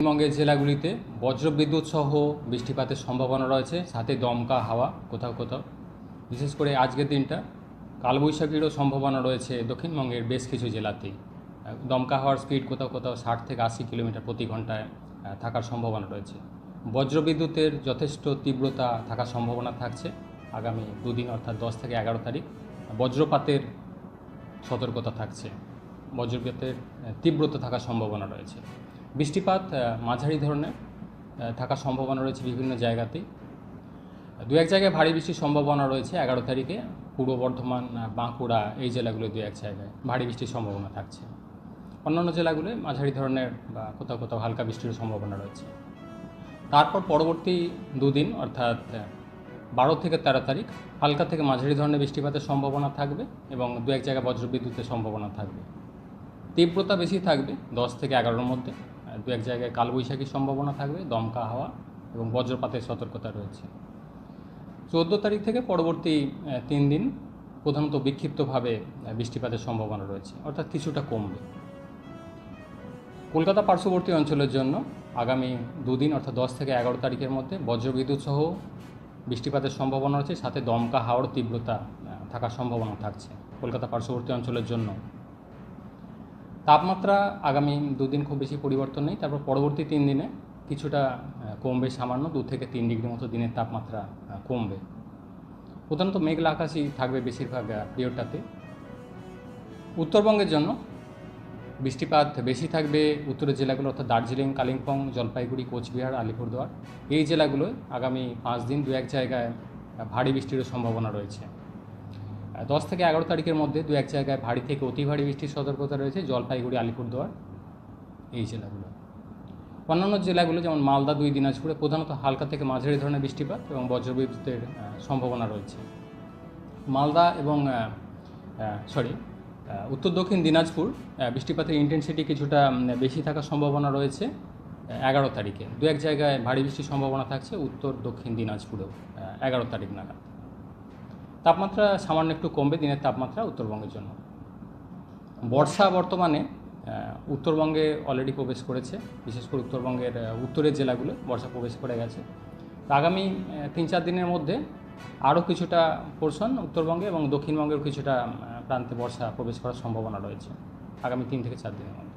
পশ্চিমবঙ্গের জেলাগুলিতে বজ্রবিদ্যুৎ সহ বৃষ্টিপাতের সম্ভাবনা রয়েছে, সাথে দমকা হাওয়া কোথাও কোথাও। বিশেষ করে আজকের দিনটা কালবৈশাখীরও সম্ভাবনা রয়েছে দক্ষিণবঙ্গের বেশ কিছু জেলাতেই। দমকা হাওয়ার স্পিড কোথাও কোথাও 60 থেকে 80 কিলোমিটার প্রতি ঘন্টায় থাকার সম্ভাবনা রয়েছে। বজ্রবিদ্যুতের যথেষ্ট তীব্রতা থাকার সম্ভাবনা থাকছে আগামী দুদিন, অর্থাৎ 10 থেকে 11 তারিখ। বজ্রপাতের সতর্কতা থাকছে, বজ্রপাতের তীব্রতা থাকার সম্ভাবনা রয়েছে। বৃষ্টিপাত মাঝারি ধরনের থাকার সম্ভাবনা রয়েছে বিভিন্ন জায়গাতেই। দু এক জায়গায় ভারী বৃষ্টির সম্ভাবনা রয়েছে 11 তারিখে। পূর্ব বর্ধমান, বাঁকুড়া এই জেলাগুলো দু এক জায়গায় ভারী বৃষ্টির সম্ভাবনা থাকছে। অন্যান্য জেলাগুলোয় মাঝারি ধরনের বা কোথাও কোথাও হালকা বৃষ্টির সম্ভাবনা রয়েছে। তারপর পরবর্তী দুদিন, অর্থাৎ 12 থেকে 13 তারিখ হালকা থেকে মাঝারি ধরনের বৃষ্টিপাতের সম্ভাবনা থাকবে এবং দু এক জায়গায় বজ্রবিদ্যুতের সম্ভাবনা থাকবে। তীব্রতা বেশি থাকবে 10 থেকে 11-র মধ্যে। দু এক জায়গায় কালবৈশাখীর সম্ভাবনা থাকবে, দমকা হাওয়া এবং বজ্রপাতের সতর্কতা রয়েছে। 14 তারিখ থেকে পরবর্তী 3 দিন প্রধানত বিক্ষিপ্তভাবে বৃষ্টিপাতের সম্ভাবনা রয়েছে, অর্থাৎ কিছুটা কমবে। কলকাতা পার্শ্ববর্তী অঞ্চলের জন্য আগামী দুদিন, অর্থাৎ 10 থেকে 11 তারিখের মধ্যে বজ্রবিদ্যুৎ সহ বৃষ্টিপাতের সম্ভাবনা রয়েছে, সাথে দমকা হাওয়ার তীব্রতা থাকার সম্ভাবনা থাকছে কলকাতা পার্শ্ববর্তী অঞ্চলের জন্য। তাপমাত্রা আগামী দুদিন খুব বেশি পরিবর্তন নেই, তারপর পরবর্তী 3 দিনে কিছুটা কমবে, সামান্য 2 থেকে 3 ডিগ্রি মতো দিনের তাপমাত্রা কমবে। প্রধানত মেঘলা আকাশই থাকবে বেশিরভাগ পিরিয়ডটাতে। উত্তরবঙ্গের জন্য বৃষ্টিপাত বেশি থাকবে উত্তরের জেলাগুলো, অর্থাৎ দার্জিলিং, কালিম্পং, জলপাইগুড়ি, কোচবিহার, আলিপুরদুয়ার এই জেলাগুলোয় আগামী 5 দিন দু এক জায়গায় ভারী বৃষ্টিরও সম্ভাবনা রয়েছে। 10 থেকে 11 তারিখের মধ্যে দু এক জায়গায় ভারী থেকে অতি ভারী বৃষ্টির সতর্কতা রয়েছে জলপাইগুড়ি, আলিপুরদুয়ার এই জেলাগুলো। অন্যান্য জেলাগুলো যেমন মালদা, 2 দিনাজপুরে প্রধানত হালকা থেকে মাঝারি ধরনের বৃষ্টিপাত এবং বজ্রবিদ্যুতের সম্ভাবনা রয়েছে। মালদা এবং উত্তর দক্ষিণ দিনাজপুর বৃষ্টিপাতের ইন্টেন্সিটি কিছুটা বেশি থাকার সম্ভাবনা রয়েছে 11 তারিখে। দু এক জায়গায় ভারী বৃষ্টির সম্ভাবনা থাকছে উত্তর দক্ষিণ দিনাজপুরেও 11 তারিখ নাগাদ। তাপমাত্রা সামান্য একটু কমবে দিনের তাপমাত্রা উত্তরবঙ্গের জন্য। বর্ষা বর্তমানে উত্তরবঙ্গে অলরেডি প্রবেশ করেছে, বিশেষ করে উত্তরবঙ্গের উত্তরের জেলাগুলো বর্ষা প্রবেশ করে গেছে। আগামী 3-4 দিনের মধ্যে আরও কিছুটা পোর্শন উত্তরবঙ্গে এবং দক্ষিণবঙ্গের কিছুটা প্রান্তে বর্ষা প্রবেশ করার সম্ভাবনা রয়েছে আগামী 3 থেকে 4 দিনের মধ্যে।